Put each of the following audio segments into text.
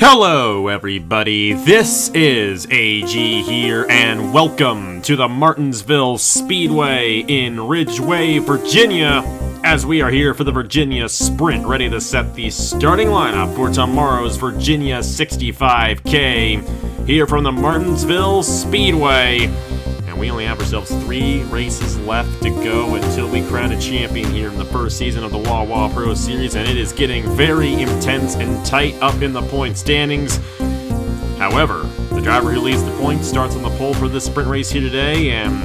Hello everybody, this is AG here, and welcome to the Martinsville Speedway in Ridgeway, Virginia, as we are here for the Virginia Sprint, ready to set the starting lineup for tomorrow's Virginia 65K, here from the Martinsville Speedway. And we only have ourselves 3 races left to go until we crown a champion here in the first season of the Wawa Pro Series, and it is getting very intense and tight up in the point standings. However, the driver who leads the points starts on the pole for this sprint race here today, and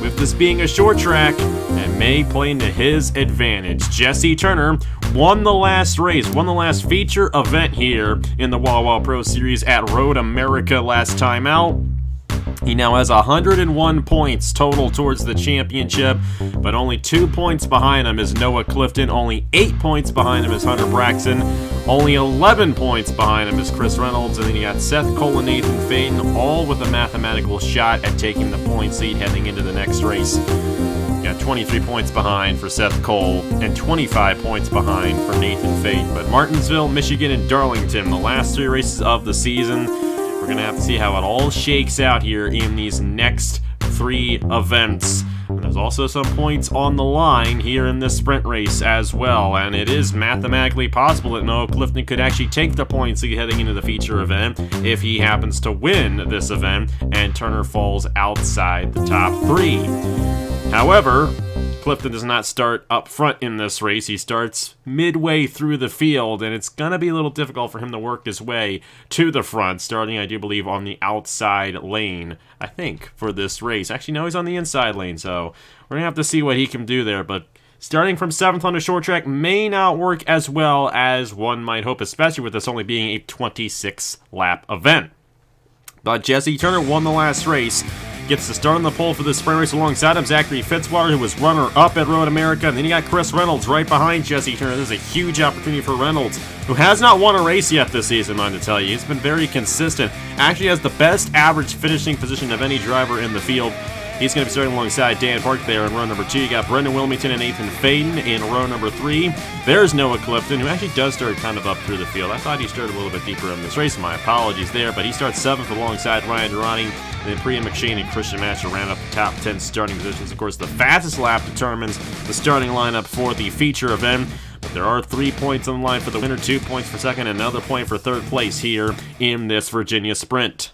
with this being a short track, it may play into his advantage. Jesse Turner won the last race, won the last feature event here in the Wawa Pro Series at Road America last time out. He now has 101 points total towards the championship, but only 2 points behind him is Noah Clifton, only 8 points behind him is Hunter Braxton, only 11 points behind him is Chris Reynolds, and then you got Seth Cole and Nathan Faden, all with a mathematical shot at taking the point lead heading into the next race. You got 23 points behind for Seth Cole and 25 points behind for Nathan Faden. But Martinsville, Michigan, and Darlington, the last 3 races of the season. We're going to have to see how it all shakes out here in these next 3 events. And there's also some points on the line here in this sprint race as well, and it is mathematically possible that Noah Clifton could actually take the points lead heading into the feature event if he happens to win this event and Turner falls outside the top 3. However, Clifton does not start up front in this race. He starts midway through the field, and it's going to be a little difficult for him to work his way to the front, starting, I do believe, on the outside lane, I think, for this race. Actually, no, he's on the inside lane, so we're going to have to see what he can do there, but starting from 7th on a short track may not work as well as one might hope, especially with this only being a 26-lap event. But Jesse Turner won the last race. Gets to start on the pole for this sprint race alongside him, Zachary Fitzwater, who was runner-up at Road America, and then you got Chris Reynolds right behind Jesse Turner. This is a huge opportunity for Reynolds, who has not won a race yet this season, I'm to tell you. He's been very consistent. Actually has the best average finishing position of any driver in the field. He's going to be starting alongside Dan Park there in row number 2. You got Brendan Wilmington and Nathan Faden in row number 3. There's Noah Clifton, who actually does start kind of up through the field. I thought he started a little bit deeper in this race. My apologies there, but he starts 7th alongside Ryan Durrani. And then Priya McShane and Christian Matcher ran up the top 10 starting positions. Of course, the fastest lap determines the starting lineup for the feature event. But there are 3 points on the line for the winner, 2 points for second, and another point for third place here in this Virginia Sprint.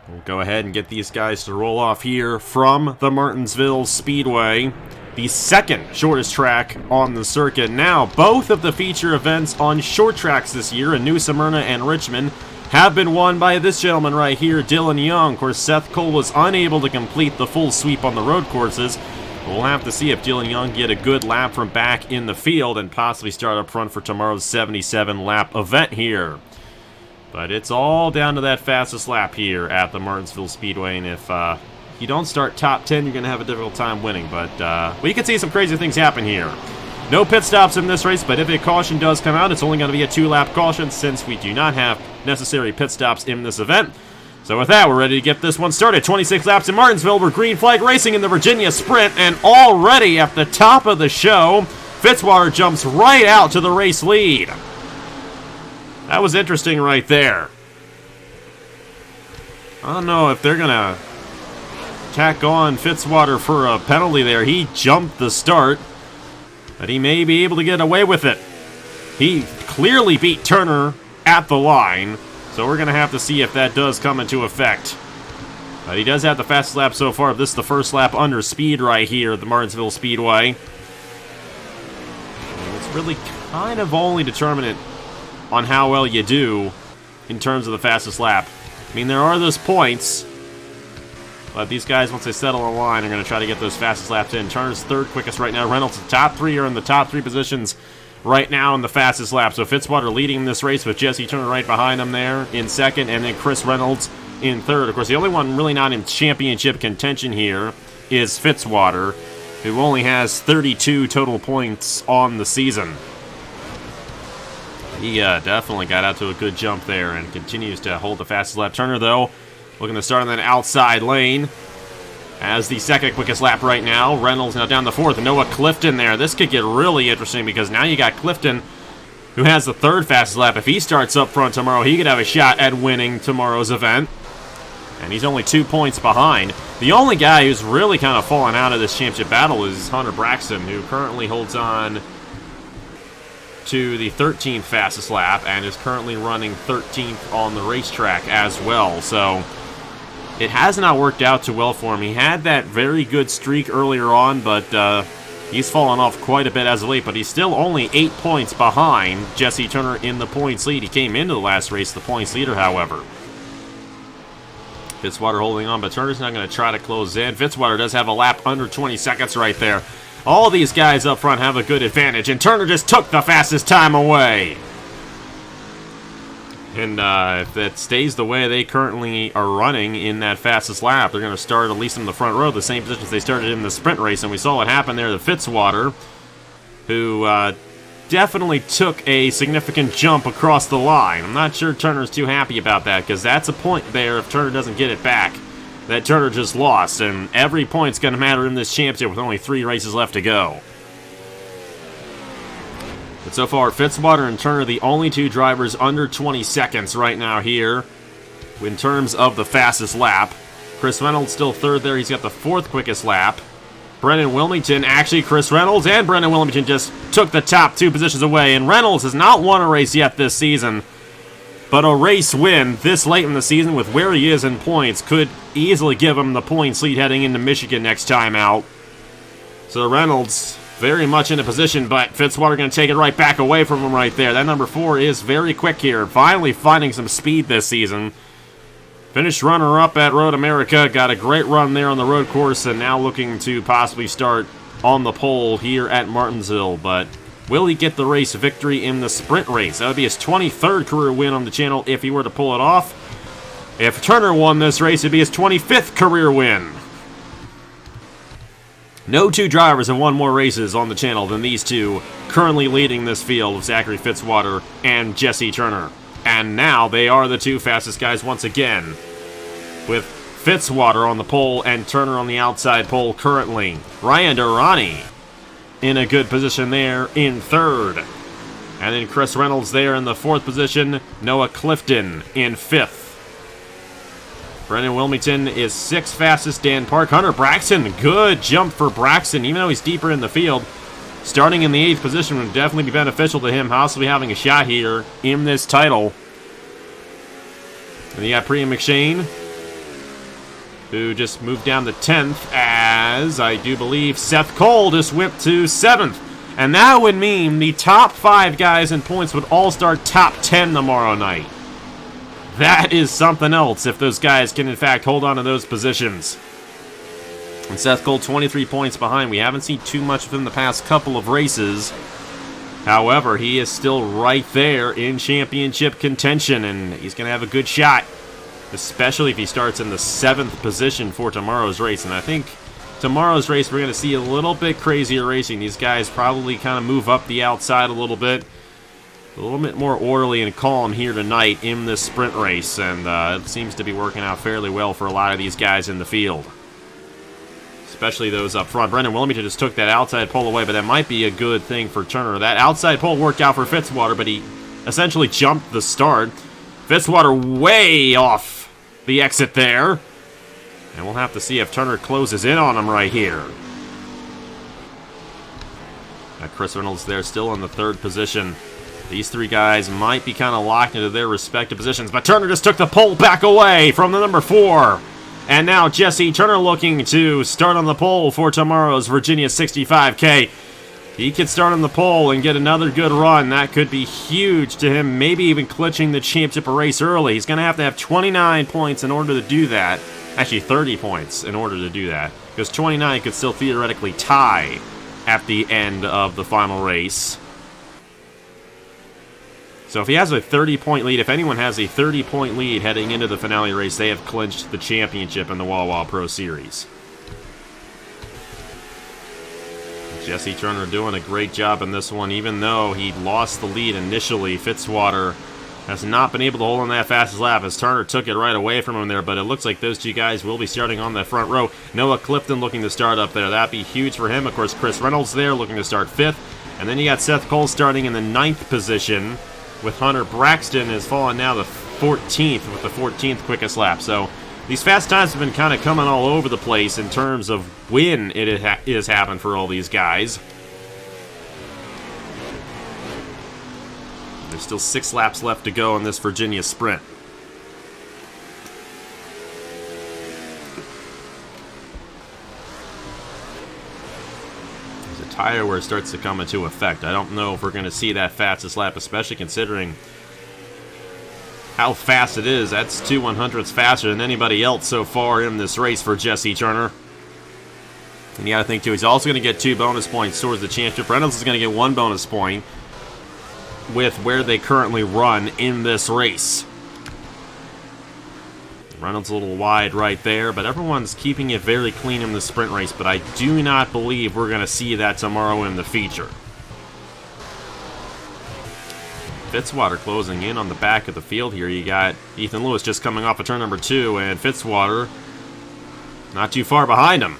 We'll go ahead and get these guys to roll off here from the Martinsville Speedway, the second shortest track on the circuit. Now, both of the feature events on short tracks this year in New Smyrna and Richmond have been won by this gentleman right here, Dylan Young. Of course, Seth Cole was unable to complete the full sweep on the road courses. We'll have to see if Dylan Young can get a good lap from back in the field and possibly start up front for tomorrow's 77-lap event here. But it's all down to that fastest lap here at the Martinsville Speedway, and if you don't start top 10, you're going to have a difficult time winning. But we can see some crazy things happen here. No pit stops in this race, but if a caution does come out, it's only going to be a 2-lap caution since we do not have necessary pit stops in this event. So with that, we're ready to get this one started. 26 laps in Martinsville. We're green flag racing in the Virginia Sprint, and already at the top of the show, Fitzwater jumps right out to the race lead. That was interesting right there. I don't know if they're going to tack on Fitzwater for a penalty there. He jumped the start, but he may be able to get away with it. He clearly beat Turner at the line, so we're going to have to see if that does come into effect. But he does have the fastest lap so far. This is the first lap under speed right here at the Martinsville Speedway. And it's really kind of only determinant on how well you do in terms of the fastest lap. I mean, there are those points, but these guys, once they settle on the line, are going to try to get those fastest laps in. Turner's third quickest right now. Reynolds' top 3 are in the top 3 positions right now in the fastest lap. So Fitzwater leading this race with Jesse Turner right behind him there in second, and then Chris Reynolds in third. Of course, the only one really not in championship contention here is Fitzwater, who only has 32 total points on the season. He definitely got out to a good jump there and continues to hold the fastest lap. Turner, though, looking to start on that outside lane as the second quickest lap right now. Reynolds now down the 4th. Noah Clifton there. This could get really interesting because now you got Clifton who has the third fastest lap. If he starts up front tomorrow, he could have a shot at winning tomorrow's event. And he's only 2 points behind. The only guy who's really kind of fallen out of this championship battle is Hunter Braxton, who currently holds on to the 13th fastest lap and is currently running 13th on the racetrack as well. So it has not worked out too well for him. He had that very good streak earlier on, but he's fallen off quite a bit as of late. But he's still only 8 points behind Jesse Turner in the points lead. He came into the last race the points leader, however. Fitzwater holding on, but Turner's not going to try to close in. Fitzwater does have a lap under 20 seconds right there. All these guys up front have a good advantage, and Turner just took the fastest time away. And if that stays the way they currently are running in that fastest lap, they're going to start at least in the front row, the same positions they started in the sprint race. And we saw what happened there to Fitzwater, who definitely took a significant jump across the line. I'm not sure Turner's too happy about that, because that's a point there if Turner doesn't get it back that Turner just lost, and every point's going to matter in this championship with only 3 races left to go. But so far, Fitzwater and Turner, the only 2 drivers under 20 seconds right now here in terms of the fastest lap. Chris Reynolds still third there. He's got the 4th quickest lap. Brendan Wilmington, actually Chris Reynolds and Brendan Wilmington just took the top 2 positions away, and Reynolds has not won a race yet this season, but a race win this late in the season with where he is in points could easily give him the points lead heading into Michigan next time out. So Reynolds very much in a position, but Fitzwater going to take it right back away from him right there. That number 4 is very quick here, finally finding some speed this season. Finished runner-up at Road America, got a great run there on the road course, and now looking to possibly start on the pole here at Martinsville. But will he get the race victory in the sprint race? That would be his 23rd career win on the channel if he were to pull it off. If Turner won this race, it'd be his 25th career win. No 2 drivers have won more races on the channel than these 2, currently leading this field of Zachary Fitzwater and Jesse Turner. And now they are the 2 fastest guys once again, with Fitzwater on the pole and Turner on the outside pole currently. Ryan Durrani in a good position there in 3rd. And then Chris Reynolds there in the 4th position. Noah Clifton in 5th. Brendan Wilmington is 6th fastest. Dan Park. Hunter Braxton, good jump for Braxton, even though he's deeper in the field. Starting in the 8th position would definitely be beneficial to him, possibly having a shot here in this title. And you got Priya McShane, who just moved down to 10th, as I do believe Seth Cole just whipped to 7th. And that would mean the top 5 guys in points would all start top 10 tomorrow night. That is something else if those guys can in fact hold on to those positions. And Seth Cole 23 points behind. We haven't seen too much of him the past couple of races. However, he is still right there in championship contention, and he's going to have a good shot, especially if he starts in the 7th position for tomorrow's race. And I think tomorrow's race we're going to see a little bit crazier racing. These guys probably kind of move up the outside a little bit more orderly and calm here tonight in this sprint race, and it seems to be working out fairly well for a lot of these guys in the field, especially those up front. Brendan Wilmington just took that outside pole away, but that might be a good thing for Turner. That outside pole worked out for Fitzwater, but he essentially jumped the start. Fitzwater way off the exit there, and we'll have to see if Turner closes in on him right here. Chris Reynolds there still in the 3rd position. These 3 guys might be kind of locked into their respective positions, but Turner just took the pole back away from the number 4. And now Jesse Turner looking to start on the pole for tomorrow's Virginia 65K. He could start on the pole and get another good run. That could be huge to him, maybe even clinching the championship race early. He's going to have 29 points in order to do that. Actually, 30 points in order to do that, because 29 could still theoretically tie at the end of the final race. So if he has a 30-point lead, if anyone has a 30-point lead heading into the finale race, they have clinched the championship in the Wawa Pro Series. Jesse Turner doing a great job in this one, even though he lost the lead initially. Fitzwater has not been able to hold on that fastest lap as Turner took it right away from him there, but it looks like those two guys will be starting on the front row. Noah Clifton looking to start up there. That'd be huge for him. Of course, Chris Reynolds there looking to start 5th. And then you got Seth Cole starting in the 9th position, with Hunter Braxton has fallen now to 14th with the 14th quickest lap. So these fast times have been kind of coming all over the place in terms of when it has happened for all these guys. There's still 6 laps left to go in this Virginia sprint. There's a tire wear starts to come into effect. I don't know if we're going to see that fastest lap, especially considering how fast it is. That's 2/100ths faster than anybody else so far in this race for Jesse Turner. And you got to think, too, he's also going to get 2 bonus points towards the championship. Reynolds is going to get 1 bonus point with where they currently run in this race. Reynolds a little wide right there, but everyone's keeping it very clean in the sprint race, but I do not believe we're going to see that tomorrow in the feature. Fitzwater closing in on the back of the field here. You got Ethan Lewis just coming off of turn number 2, and Fitzwater not too far behind him.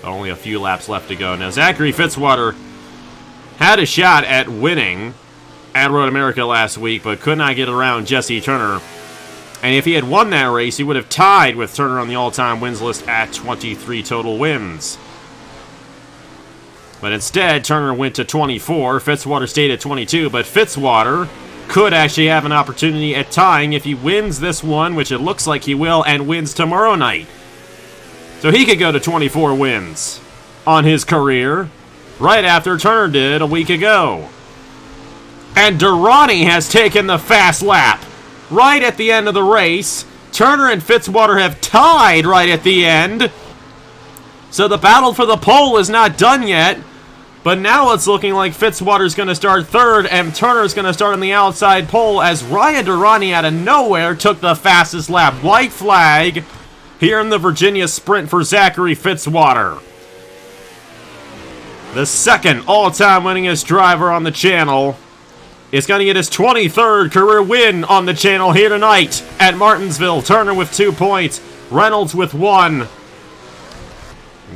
But only a few laps left to go. Now, Zachary Fitzwater had a shot at winning at Road America last week, but could not get around Jesse Turner. And if he had won that race, he would have tied with Turner on the all-time wins list at 23 total wins. But instead, Turner went to 24. Fitzwater stayed at 22, but Fitzwater could actually have an opportunity at tying if he wins this one, which it looks like he will, and wins tomorrow night. So he could go to 24 wins on his career, right after Turner did a week ago. And Durrani has taken the fast lap right at the end of the race. Turner and Fitzwater have tied right at the end. So the battle for the pole is not done yet. But now it's looking like Fitzwater's going to start 3rd and Turner's going to start on the outside pole as Ryan Durrani out of nowhere took the fastest lap. White flag here in the Virginia sprint for Zachary Fitzwater. The second all-time winningest driver on the channel is going to get his 23rd career win on the channel here tonight at Martinsville. Turner with 2 points, Reynolds with 1.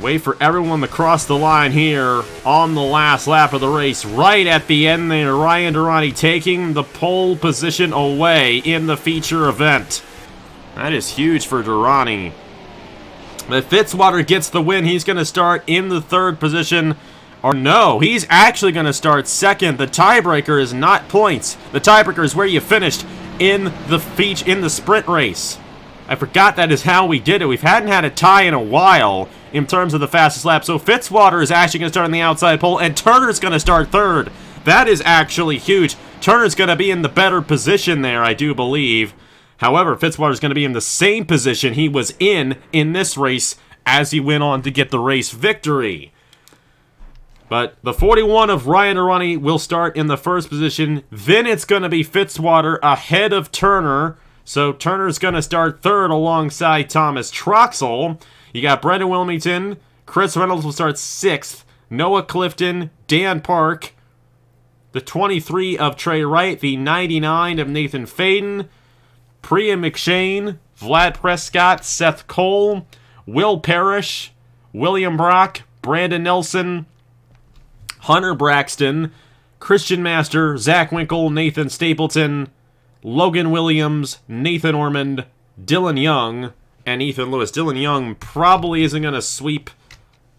Wait for everyone to cross the line here on the last lap of the race. Right at the end there, Ryan Durrani taking the pole position away in the feature event. That is huge for Durrani. But Fitzwater gets the win. He's going to start in the 3rd position. Or no, he's actually going to start 2nd. The tiebreaker is not points. The tiebreaker is where you finished in the sprint race. I forgot that is how we did it. We hadn't had a tie in a while in terms of the fastest lap. So Fitzwater is actually going to start on the outside pole, and Turner's going to start 3rd. That is actually huge. Turner's going to be in the better position there, I do believe. However, Fitzwater's going to be in the same position he was in this race as he went on to get the race victory. But the 41 of Ryan Durrani will start in the 1st position. Then it's going to be Fitzwater ahead of Turner. So Turner's going to start 3rd alongside Thomas Troxell. You got Brendan Wilmington. Chris Reynolds will start 6th. Noah Clifton, Dan Park. The 23 of Trey Wright. The 99 of Nathan Faden. Priya McShane. Vlad Prescott. Seth Cole. Will Parrish. William Brock. Brandon Nelson. Hunter Braxton, Christian Master, Zach Winkle, Nathan Stapleton, Logan Williams, Nathan Ormond, Dylan Young, and Ethan Lewis. Dylan Young probably isn't going to sweep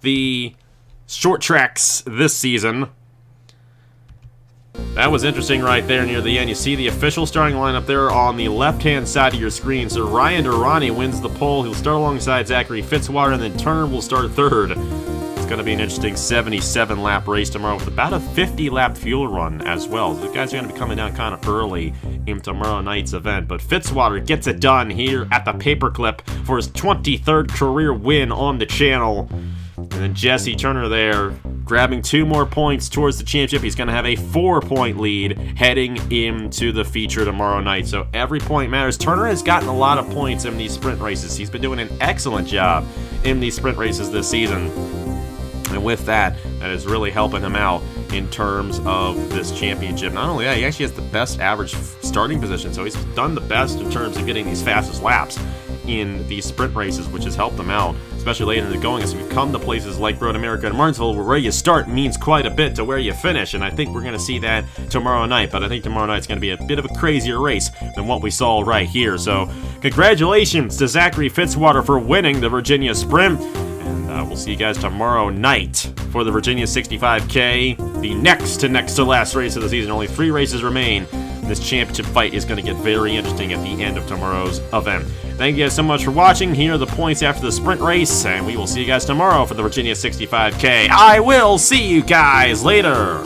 the short tracks this season. That was interesting right there near the end. You see the official starting lineup there on the left-hand side of your screen. So Ryan Durrani wins the pole. He'll start alongside Zachary Fitzwater, and then Turner will start 3rd. It's going to be an interesting 77-lap race tomorrow with about a 50-lap fuel run as well. So the guys are going to be coming down kind of early in tomorrow night's event. But Fitzwater gets it done here at the Paperclip for his 23rd career win on the channel. And then Jesse Turner there grabbing 2 more points towards the championship. He's going to have a 4-point lead heading into the feature tomorrow night. So every point matters. Turner has gotten a lot of points in these sprint races. He's been doing an excellent job in these sprint races this season. And with that, that is really helping him out in terms of this championship. Not only that, he actually has the best average starting position, so he's done the best in terms of getting these fastest laps in these sprint races, which has helped him out, especially later in the going, as we've come to places like Road America and Martinsville, where you start means quite a bit to where you finish, and I think we're going to see that tomorrow night, but I think tomorrow night's going to be a bit of a crazier race than what we saw right here. So congratulations to Zachary Fitzwater for winning the Virginia Sprint, and we'll see you guys tomorrow night for the Virginia 65K, the next to last race of the season. Only 3 races remain. This championship fight is going to get very interesting at the end of tomorrow's event. Thank you guys so much for watching. Here are the points after the sprint race, and we will see you guys tomorrow for the Virginia 65K. I will see you guys later.